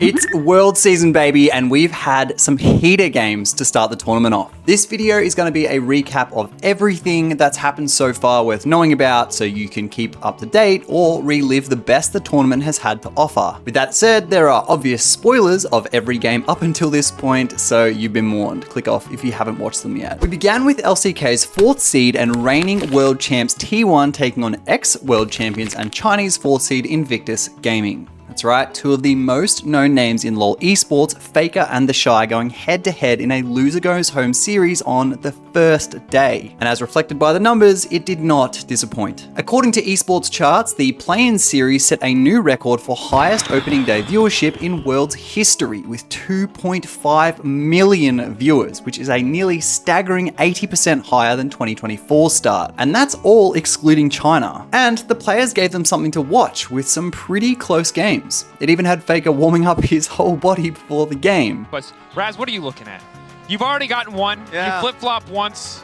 It's World Season, baby, and we've had some heater games to start the tournament off. This video is going to be a recap of everything that's happened so far worth knowing about so you can keep up to date or relive the best the tournament has had to offer. With that said, there are obvious spoilers of every game up until this point, so you've been warned. Click off if you haven't watched them yet. We began with LCK's 4th seed and reigning world champs T1 taking on ex-world champions and Chinese 4th seed Invictus Gaming. That's right, two of the most known names in LoL esports, Faker and the Shy, going head to head in a loser goes home series on the first day. And as reflected by the numbers, it did not disappoint. According to esports charts, the play-in series set a new record for highest opening day viewership in world's history with 2.5 million viewers, which is a nearly staggering 80% higher than 2024's start. And that's all excluding China. And the players gave them something to watch with some pretty close games. It even had Faker warming up his whole body before the game. But Raz, what are you looking at? You've already gotten one. Yeah. You flip-flop once.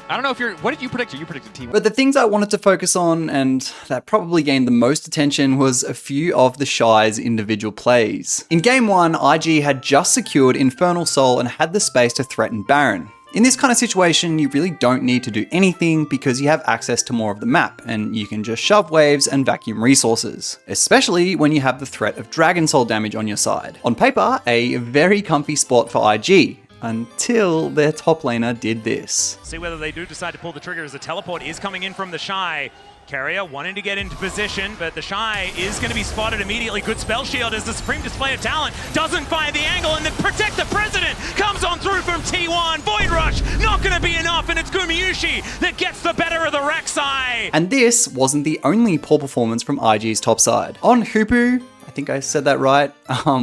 I don't know if you're... What did you predict? You predicted T1. But the things I wanted to focus on, and that probably gained the most attention, was a few of the Shy's individual plays. In Game 1, IG had just secured Infernal Soul and had the space to threaten Baron. In this kind of situation, you really don't need to do anything because you have access to more of the map and you can just shove waves and vacuum resources, especially when you have the threat of Dragon Soul damage on your side. On paper, a very comfy spot for IG, until their top laner did this. See whether they do decide to pull the trigger as the teleport is coming in from the Shy. Carrier wanting to get into position, but the Shy is going to be spotted immediately. Good spell shield as the Supreme Display of Talent doesn't find the angle, and then Protect the President comes on through from T1. Void Rush not going to be enough, and it's Gumayushi that gets the better of the Rek'Sai. And this wasn't the only poor performance from IG's top side. On Hoopu, I think I said that right,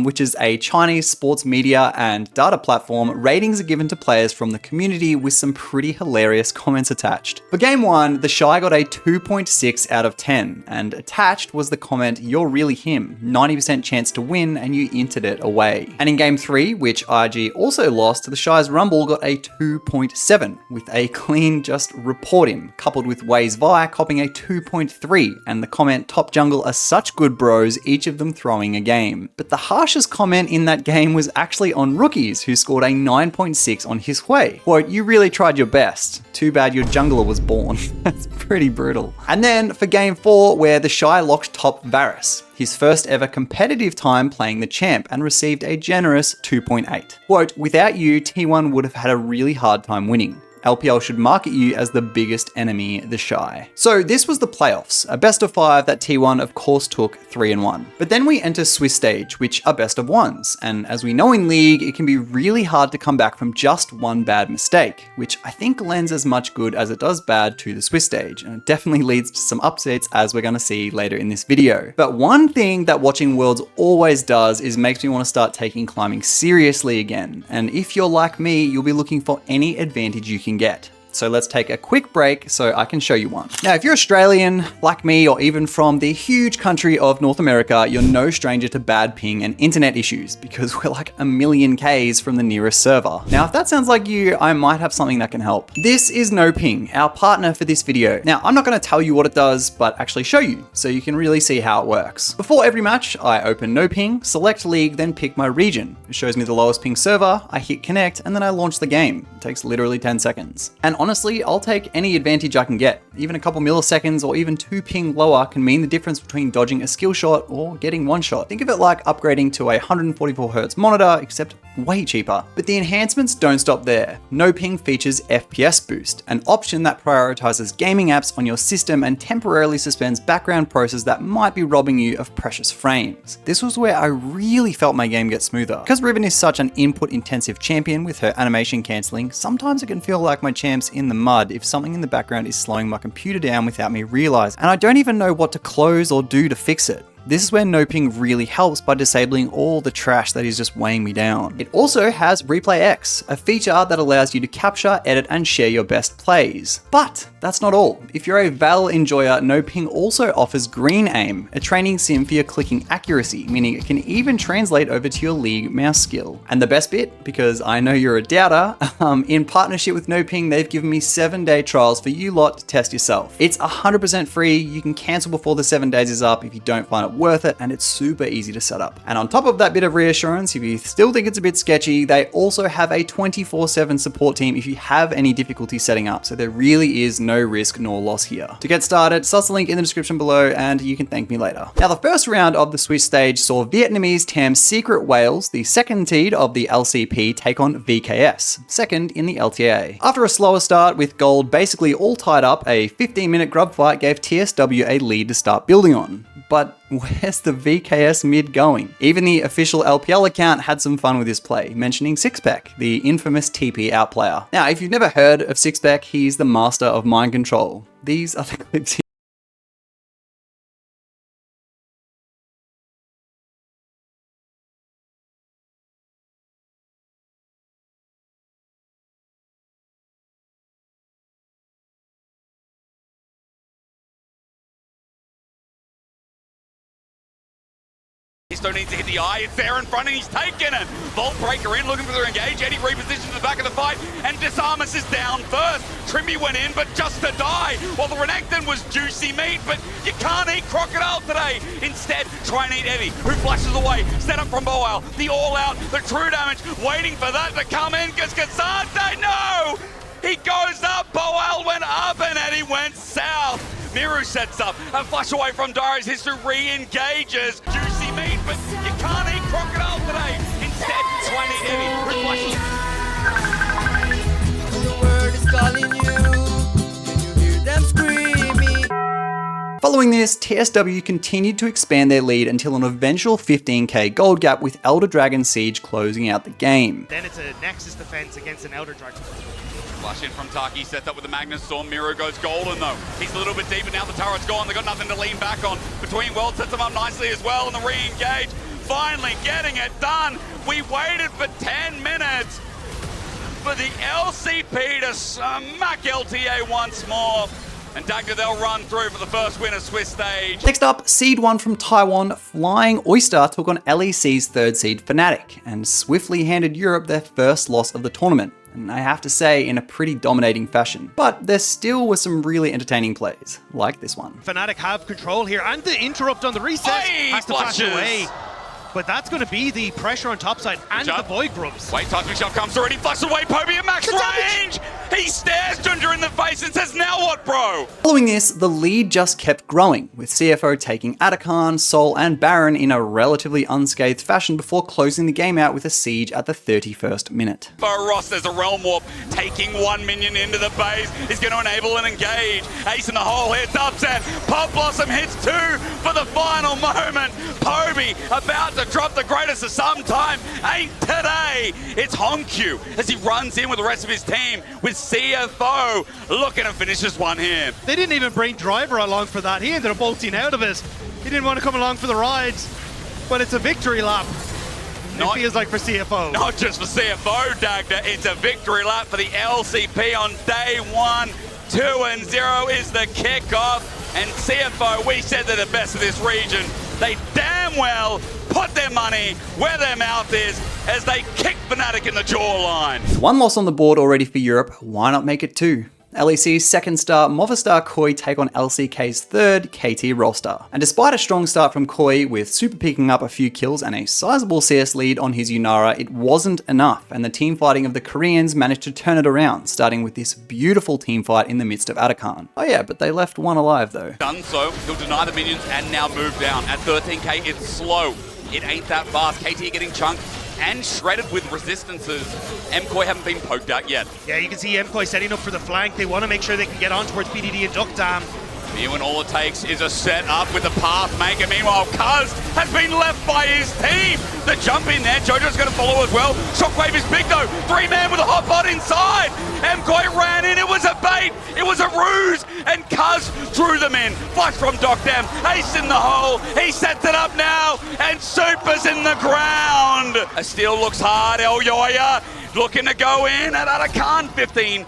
which is a Chinese sports media and data platform, ratings are given to players from the community with some pretty hilarious comments attached. For Game 1, the Shy got a 2.6 out of 10, and attached was the comment, "You're really him, 90% chance to win, and you entered it away." And in Game 3, which IG also lost, the Shy's Rumble got a 2.7, with a clean just report him, coupled with Wei's Vi copping a 2.3, and the comment, "Top jungle are such good bros, each of them throwing a game." But the harshest comment in that game was actually on Rookies, who scored a 9.6 on his way. Quote, "You really tried your best. Too bad your jungler was born." That's pretty brutal. And then for Game 4, where the Shy locked top Varus, his first ever competitive time playing the champ, and received a generous 2.8. Quote, "Without you, T1 would have had a really hard time winning. LPL should market you as the biggest enemy, the Shy." So this was the playoffs, a best of 5 that T1 of course took 3-1. But then we enter Swiss stage, which are best of 1s. And as we know in League, it can be really hard to come back from just one bad mistake, which I think lends as much good as it does bad to the Swiss stage. And it definitely leads to some upsets, as we're gonna see later in this video. But one thing that watching Worlds always does is makes me want to start taking climbing seriously again. And if you're like me, you'll be looking for any advantage you can get. So let's take a quick break so I can show you one. Now, if you're Australian, like me, or even from the huge country of North America, you're no stranger to bad ping and internet issues because we're like a million Ks from the nearest server. Now, if that sounds like you, I might have something that can help. This is NoPing, our partner for this video. Now, I'm not gonna tell you what it does, but actually show you so you can really see how it works. Before every match, I open NoPing, select league, then pick my region. It shows me the lowest ping server, I hit connect, and then I launch the game. It takes literally 10 seconds. And honestly, I'll take any advantage I can get. Even a couple milliseconds or even 2 ping lower can mean the difference between dodging a skill shot or getting one shot. Think of it like upgrading to a 144Hz monitor, except way cheaper. But the enhancements don't stop there. NoPing features FPS Boost, an option that prioritizes gaming apps on your system and temporarily suspends background processes that might be robbing you of precious frames. This was where I really felt my game get smoother. Because Riven is such an input-intensive champion with her animation cancelling, sometimes it can feel like my champ's in the mud if something in the background is slowing my computer down without me realizing, and I don't even know what to close or do to fix it. This is where NoPing really helps by disabling all the trash that is just weighing me down. It also has Replay X, a feature that allows you to capture, edit, and share your best plays. But that's not all. If you're a Val enjoyer, No Ping also offers Green Aim, a training sim for your clicking accuracy, meaning it can even translate over to your League mouse skill. And the best bit, because I know you're a doubter, in partnership with No Ping, they've given me 7-day trials for you lot to test yourself. It's 100% free, you can cancel before the 7 days is up if you don't find it worth it, and it's super easy to set up. And on top of that bit of reassurance, if you still think it's a bit sketchy, they also have a 24/7 support team if you have any difficulty setting up, so there really is no risk nor loss here. To get started, sus the link in the description below and you can thank me later. Now, the first round of the Swiss stage saw Vietnamese team Secret Wales, the second seed of the LCP, take on VKS, second in the LTA. After a slower start with gold basically all tied up, a 15-minute grub fight gave TSW a lead to start building on. But where's the VKS mid going? Even the official LPL account had some fun with this play, mentioning Sixpack, the infamous TP outplayer. Now, if you've never heard of Sixpack, he's the master of mind control. These are the clips here. He still needs to hit the eye. It's there in front and he's taken it. Vault Breaker in, looking for the engage. Eddie repositions the back of the fight and Disarmus is down first. Trimby went in, but just to die. While the Renekton was juicy meat, but you can't eat Crocodile today. Instead, try and eat Eddie, who flashes away. Set up from Boal. The all-out, the true damage, waiting for that to come in because Cassante, no! He goes up, Boal went up and Eddie went south. Miru sets up, a flash away from Darius, history re-engages. Juicy meat, but you can't eat Crocodile today. Instead, try and eat Eddie, who flashes. The word is calling you, can you hear them screaming? Following this, TSW continued to expand their lead until an eventual 15k gold gap with Elder Dragon Siege closing out the game. Then it's a Nexus defense against an Elder Dragon. Flush in from Taki, sets up with the Magnus Storm. Miro goes golden though. He's a little bit deeper now, the turret's gone. They've got nothing to lean back on. Between Worlds sets them up nicely as well, and the re-engage. Finally getting it done. We waited for 10 minutes for the LCP to smack LTA once more. And Dagda, they'll run through for the first win of Swiss stage. Next up, Seed 1 from Taiwan, Flying Oyster took on LEC's third seed Fnatic, and swiftly handed Europe their first loss of the tournament. And I have to say, in a pretty dominating fashion. But there still were some really entertaining plays, like this one. Fnatic have control here, and the interrupt on the reset has to flash away. But that's going to be the pressure on topside and the Void Grubs. Wait, Toxic Shot comes through and he flashes away Poby at max range! He stares Ginger in the face and says, now what, bro? Following this, the lead just kept growing, with CFO taking Atakan, Sol, and Baron in a relatively unscathed fashion before closing the game out with a siege at the 31st minute. For Ross, there's a Realm Warp taking one minion into the base. He's going to enable an engage. Ace in the hole hits upset. Pop Blossom hits 2 for the final moment. Poby about to drop the greatest of some time. Ain't today. It's Honkyu as he runs in with the rest of his team with CFO looking to finish this one here. They didn't even bring Driver along for that. He ended up bolting out of it. He didn't want to come along for the rides, but it's a victory lap. It feels like for CFO. Not just for CFO, Dagda. It's a victory lap for the LCP on day 1. 2-0 is the kickoff. And CFO, we said they're the best of this region. They damn well put their money where their mouth is as they kick Fnatic in the jawline. One loss on the board already for Europe, why not make it 2? LEC's second star Movistar Koi take on LCK's third KT Rolster. And despite a strong start from Koi with Super picking up a few kills and a sizable CS lead on his Yunara, it wasn't enough, and the team fighting of the Koreans managed to turn it around, starting with this beautiful team fight in the midst of Atakan. Oh yeah, but they left one alive though. Done so, he'll deny the minions and now move down. At 13k, it's slow. It ain't that fast. KT getting chunked and shredded with resistances. MKOI haven't been poked out yet. Yeah, you can see MKOI setting up for the flank. They want to make sure they can get on towards PDD and Duck Dam. And all it takes is a set up with the path maker. Meanwhile, Cuz has been left by his team. The jump in there, Jojo's going to follow as well. Shockwave is big though. 3-man with a hot pot inside. MKOI ran in, it was a bait, it was a ruse, and Cuz drew them in. Flush from Docdam, Ace in the hole, he sets it up now, and Super's in the ground. A steal looks hard, El Yoya looking to go in at Atakan 15.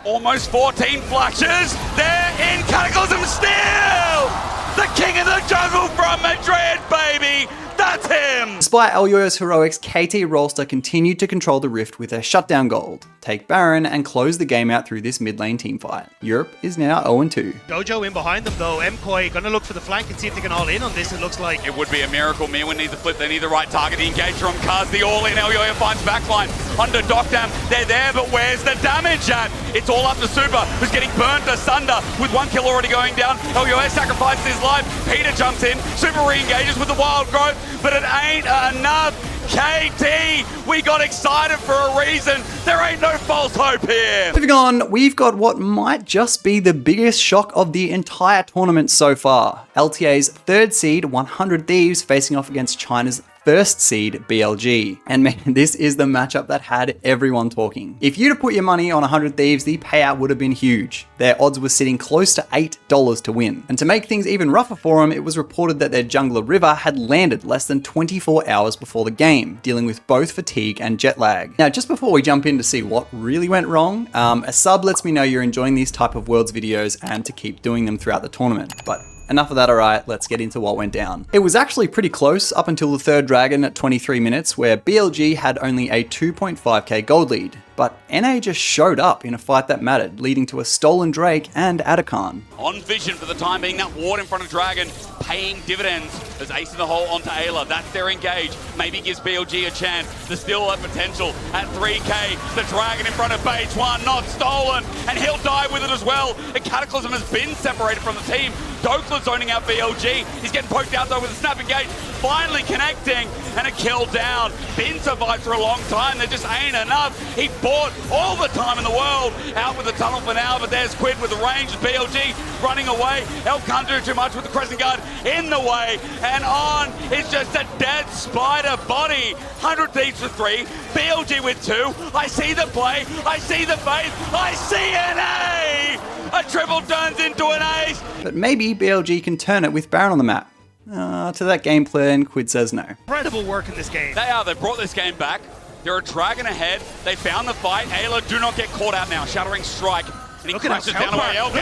Almost 14 flashes. They're in Cataclysm still. The king of the jungle from Madrid, baby. That's him! Despite Elyoyo's heroics, KT Rolster continued to control the Rift with their shutdown gold, take Baron, and close the game out through this mid lane teamfight. Europe is now 0-2. Dojo in behind them though. MKOI gonna look for the flank and see if they can all in on this, it looks like. It would be a miracle. Mirwin needs a flip, they need the right target. The engage from Kaz, the all-in. Elyoyo finds backline. Under Docdam, they're there, but where's the damage at? It's all up to Super, who's getting burnt asunder with 1 kill already going down. Elyoyo sacrifices his life. Peter jumps in. Super re-engages with the wild growth, but it ain't enough. KT, we got excited for a reason. There ain't no false hope here. Moving on, we've got what might just be the biggest shock of the entire tournament so far. LTA's 3rd seed 100 Thieves facing off against China's 1st seed BLG. And man, this is the matchup that had everyone talking. If you'd have put your money on 100 Thieves, the payout would have been huge. Their odds were sitting close to $8 to win. And to make things even rougher for them, it was reported that their jungler River had landed less than 24 hours before the game, dealing with both fatigue and jet lag. Now, just before we jump in to see what really went wrong, a sub lets me know you're enjoying these type of Worlds videos and to keep doing them throughout the tournament. But enough of that, alright, let's get into what went down. It was actually pretty close up until the 3rd Dragon at 23 minutes, where BLG had only a 2.5k gold lead. But NA just showed up in a fight that mattered, leading to a stolen Drake and Atakan. On vision for the time being, that ward in front of Dragon paying dividends as Ace in the hole onto Ayla. That's their engage. Maybe gives BLG a chance. There's still a potential at 3k. The Dragon in front of Bage 1, not stolen, and he'll die with it as well. The Cataclysm has been separated from the team. Dokla zoning out BLG. He's getting poked out though with a snap engage. Finally connecting and a kill down. Been survived for a long time. There just ain't enough. He bought all the time in the world out with the tunnel for now, but there's Quid with the range. BLG running away. Elk can't do too much with the Crescent Guard in the way, and on is just a dead spider body. 100 Thieves with 3, BLG with 2. I see the play, I see the faith, I see an A! A triple turns into an ace. But maybe BLG can turn it with Baron on the map. To that game plan, Quid says no. Incredible work in this game. They brought this game back. They're a Dragon ahead. They found the fight. Ayla do not get caught out now. Shattering strike. And he crashes down away. Elk.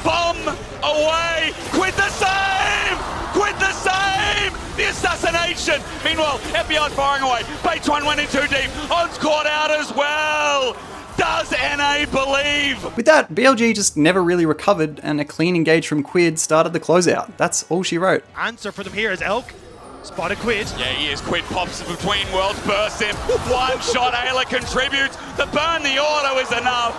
Bomb away. Quid the same. Quid the same. The assassination. Meanwhile, FBI firing away. Bates one went in too deep. Odds caught out as well. Does NA believe? With that, BLG just never really recovered, and a clean engage from Quid started the closeout. That's all she wrote. Answer for them here is Elk. Spotted Quid. Yeah, he is. Quid pops between worlds, bursts him. One shot, Ayla contributes. The burn, the auto is enough.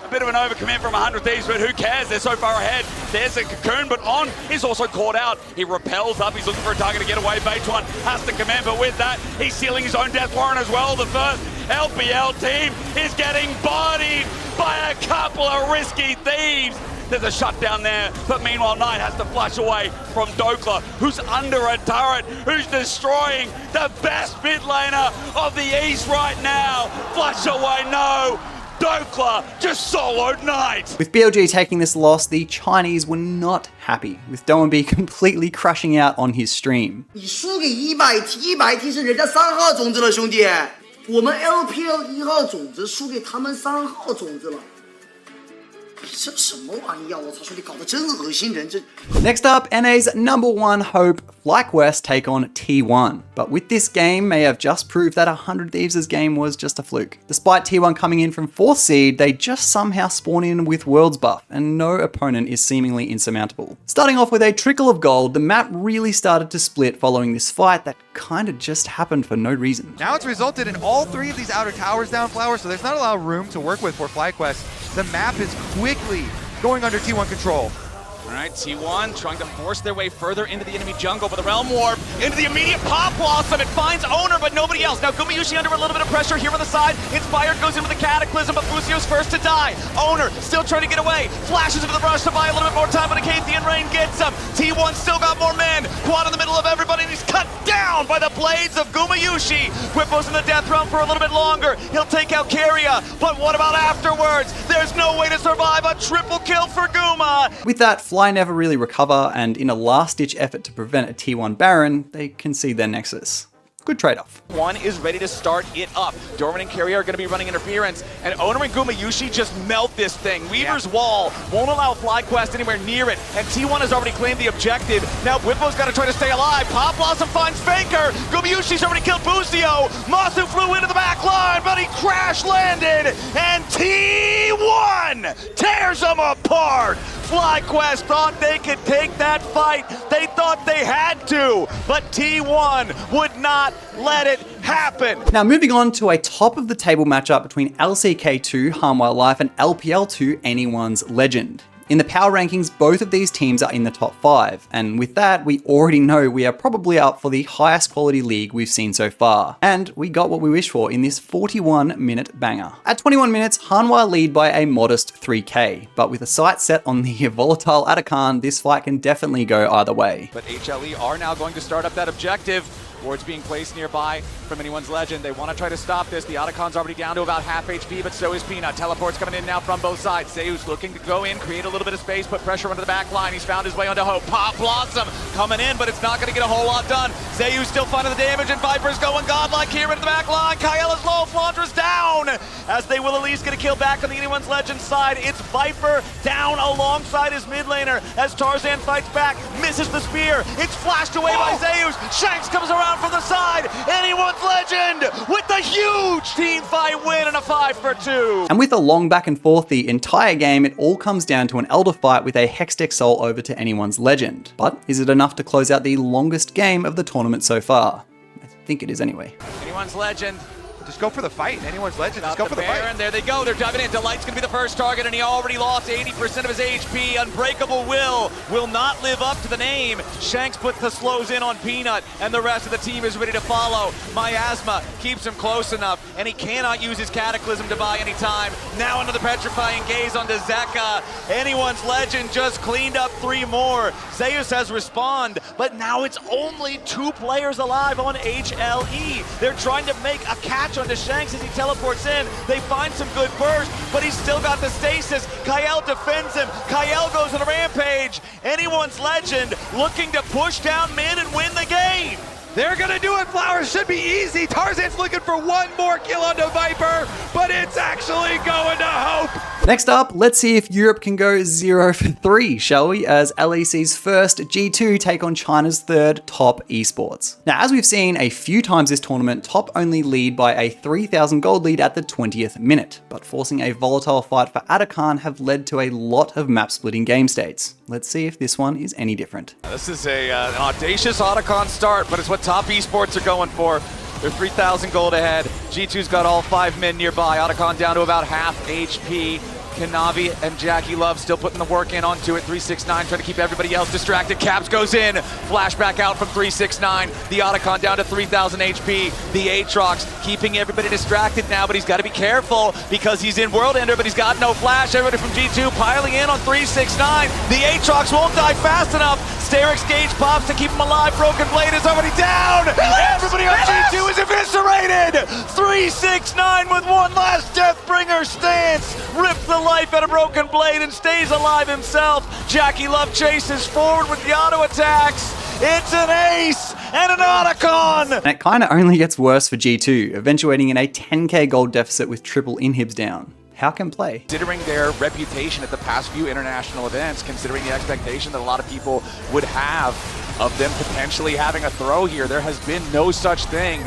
A bit of an overcommit from 100 Thieves, but who cares? They're so far ahead. There's a cocoon, but On is also caught out. He repels up. He's looking for a target to get away. Bait one has to command, but with that, he's sealing his own death warrant as well. The first LPL team is getting bodied by a couple of risky Thieves. There's a shutdown there, but meanwhile Knight has to flush away from Dokla, who's under a turret, who's destroying the best mid laner of the East right now. Flush away, no. Dokla just soloed Knight. With BLG taking this loss, the Chinese were not happy, with Doenby completely crashing out on his stream. 你输给100T是人家3号种子了，兄弟，我们 LPL 1号种子输给他们3号种子了。 这什么玩意啊！我操，兄弟搞得真恶心人，这。 Next up, NA's #1 hope, FlyQ take on T1. But with this game, may have just proved that 100 Thieves' game was just a fluke. Despite T1 coming in from 4th seed, they just somehow spawn in with Worlds buff, and no opponent is seemingly insurmountable. Starting off with a trickle of gold, the map really started to split following this fight that kinda just happened for no reason. Now it's resulted in all 3 of these outer towers down, Flower, so there's not a lot of room to work with for FlyQ. The map is quickly going under T1 control. All right, T1 trying to force their way further into the enemy jungle, but the Realm Warp into the immediate pop blossom. It finds Owner, but nobody else. Now Gumayushi under a little bit of pressure here on the side. Inspired goes into the Cataclysm, but Lucio's first to die. Owner still trying to get away. Flashes into the brush to buy a little bit more time, but a Acacian Rain gets him. T1 still got more men. Quad in the middle of everybody, and he's cut down by the blades of Gumayushi. Whippos in the death realm for a little bit longer. He'll take out Keria, but what about afterwards? There's no way to survive a triple kill for Guma. With that, Fly never really recover, and in a last-ditch effort to prevent a T1 Baron, they concede their Nexus. Good trade-off. One is ready to start it up. Dorman and Carrier are going to be running interference, and Oner and Gumayushi just melt this thing. Weaver's wall won't allow FlyQuest anywhere near it, and T1 has already claimed the objective. Now Whippo's got to try to stay alive. Pop Blossom finds Faker. Gumayushi's already killed Buzio. Masu flew into the back line, but he crash landed, and T1 tears them apart. FlyQuest thought they could take that fight. They thought they had to, but T1 would not let it happen. Now moving on to a top of the table matchup between LCK2 Harm Wildlife and LPL2 Anyone's Legend. In the power rankings, both of these teams are in the top 5, and with that, we already know we are probably up for the highest quality league we've seen so far. And we got what we wished for in this 41-minute banger. At 21 minutes, Hanwha lead by a modest 3k, but with a sight set on the volatile Atakan, this fight can definitely go either way. But HLE are now going to start up that objective. Wards being placed nearby from Anyone's Legend. They want to try to stop this. The Otacon's already down to about half HP, but so is Peanut. Teleport's coming in now from both sides. Zeus looking to go in, create a little bit of space, put pressure onto the back line. He's found his way onto Hope. Pop Blossom coming in, but it's not going to get a whole lot done. Zeus still finding the damage, and Viper's going godlike here into the back line. Kyle is low, Flandra's down, as they will at least get a kill back on the Anyone's Legend side. It's Viper down alongside his mid laner as Tarzan fights back, misses the spear. It's flashed away by Zeus. Shanks comes around from the side. Anyone's Legend with the huge team fight win and a 5-for-2. And with a long back and forth the entire game, it all comes down to an Elder fight with a Hextech Soul over to Anyone's Legend. But is it enough to close out the longest game of the tournament so far? I think it is anyway. Anyone's Legend. Just go for the fight. Anyone's Legend. Just go for the fight. And there they go. They're diving in. Delight's going to be the first target, and he already lost 80% of his HP. Unbreakable will not live up to the name. Shanks puts the slows in on Peanut, and the rest of the team is ready to follow. Miasma keeps him close enough, and he cannot use his Cataclysm to buy any time. Now under the Petrifying Gaze onto Zeka. Anyone's Legend just cleaned up 3 more. Zeus has respawned, but now it's only 2 players alive on HLE. They're trying to make a catch onto Shanks as he teleports in. They find some good burst, but he's still got the stasis. Kael defends him. Kael goes on a rampage. Anyone's Legend looking to push down mid and win the game. They're gonna do it. Flowers should be easy. Tarzan's looking for 1 more kill onto Viper, but it's actually going to Hope. Next up, let's see if Europe can go 0 for 3, shall we? As LEC's first G2 take on China's 3rd Top Esports. Now, as we've seen a few times this tournament, Top only lead by a 3,000 gold lead at the 20th minute, but forcing a volatile fight for Atakan have led to a lot of map-splitting game states. Let's see if this one is any different. This is an audacious Otacon start, but it's what Top Esports are going for. They're 3,000 gold ahead. G2's got all 5 men nearby. Otacon down to about half HP. Kanavi and Jackie Love still putting the work in onto it. 369 trying to keep everybody else distracted. Caps goes in. Flashback out from 369. The Otacon down to 3,000 HP. The Aatrox keeping everybody distracted now, but he's got to be careful because he's in World Ender, but he's got no flash. Everybody from G2 piling in on 369. The Aatrox won't die fast enough. Sterix Gage pops to keep him alive. Broken Blade is already down. Everybody on G2 is eviscerated. 369 with one last Deathbringer stance. Rips the life out of Broken Blade and stays alive himself. Jackie Love chases forward with the auto attacks. It's an ace and an Otacon. And it kind of only gets worse for G2, eventuating in a 10k gold deficit with triple inhibs down. How can play? Considering their reputation at the past few international events, considering the expectation that a lot of people would have of them potentially having a throw here, there has been no such thing.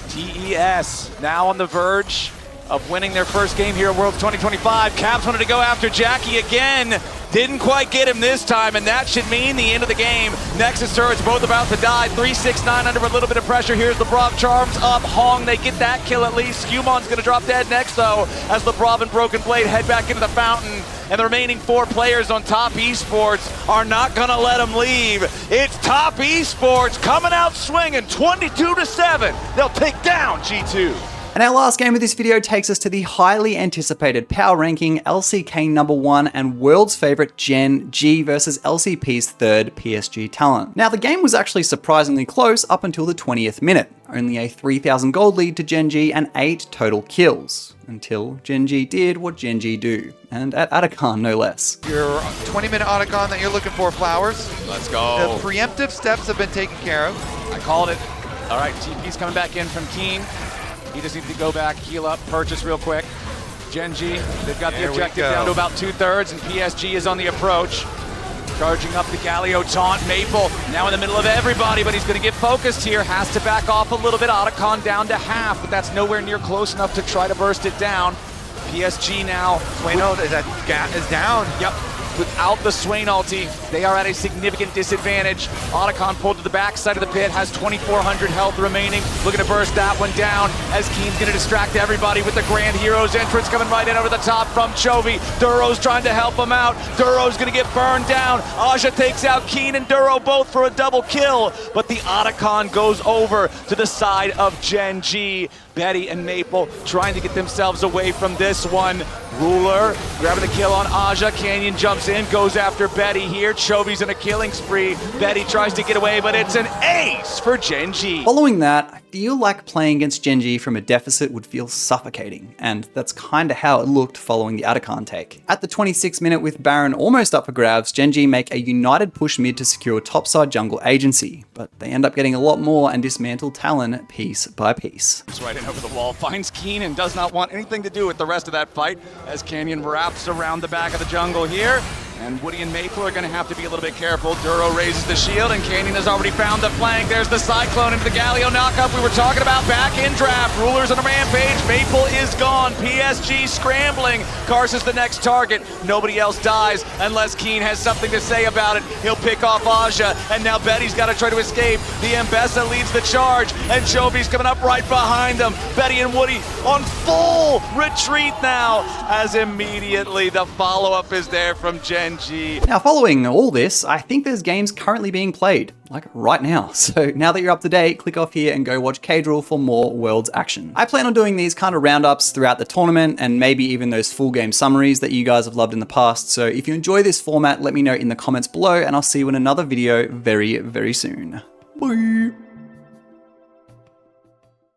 TES now on the verge of winning their first game here at Worlds 2025. Caps wanted to go after Jackie again. Didn't quite get him this time, and that should mean the end of the game. Nexus turrets both about to die. 369 under a little bit of pressure. Here's LeBron Charms up. Hong, they get that kill at least. Scumon's gonna drop dead next though, as LeBron and Broken Blade head back into the fountain. And the remaining 4 players on Top Esports are not gonna let them leave. It's Top Esports coming out swinging 22-7. They'll take down G2. And our last game of this video takes us to the highly anticipated power ranking LCK #1 and world's favorite GenG versus LCP's 3rd PSG Talon. Now the game was actually surprisingly close up until the 20th minute. Only a 3,000 gold lead to GenG and 8 total kills. Until GenG did what GenG do. And at Atakan no less. Your 20-minute Otacon that you're looking for, Flowers. Let's go. The preemptive steps have been taken care of. I called it. All right, TP's coming back in from Keen. He just needs to go back, heal up, purchase real quick. GenG, they've got the objective down to about 2/3, and PSG is on the approach. Charging up the Galio taunt. Maple now in the middle of everybody, but he's going to get focused here. Has to back off a little bit. Otacon down to half, but that's nowhere near close enough to try to burst it down. PSG now. Swaino is down. Yep. Without the Swain ulti, they are at a significant disadvantage. Otacon pulled to the backside of the pit, has 2,400 health remaining. Looking to burst that one down as Keen's going to distract everybody with the Grand Heroes entrance coming right in over the top from Chovy. Duro's trying to help him out. Duro's going to get burned down. Aja takes out Keen and Duro both for a double kill, but the Otacon goes over to the side of GenG. Betty and Maple trying to get themselves away from this one. Ruler grabbing the kill on Aja. Canyon jumps in, goes after Betty here. Chovy's in a killing spree. Betty tries to get away, but it's an ace for GenG. Following that, I feel like playing against GenG from a deficit would feel suffocating, and that's kinda how it looked following the Otacon take. At the 26th minute with Baron almost up for grabs, GenG make a united push mid to secure topside jungle agency, but they end up getting a lot more and dismantle Talon piece by piece. It's right in over the wall, finds Keen and does not want anything to do with the rest of that fight as Canyon wraps around the back of the jungle here. And Woody and Maple are going to have to be a little bit careful. Duro raises the shield, and Canyon has already found the flank. There's the Cyclone into the Galio knockup we were talking about back in draft. Rulers on a rampage. Maple is gone. PSG scrambling. Karsa's the next target. Nobody else dies unless Keen has something to say about it. He'll pick off Aja, and now Betty's got to try to escape. The Mbessa leads the charge, and Chovy's coming up right behind them. Betty and Woody on full retreat now, as immediately the follow-up is there from GenG. Now, following all this, I think there's games currently being played, like right now. So now that you're up to date, click off here and go watch K-Drill for more Worlds action. I plan on doing these kind of roundups throughout the tournament and maybe even those full game summaries that you guys have loved in the past. So if you enjoy this format, let me know in the comments below, and I'll see you in another video very, very soon. Bye.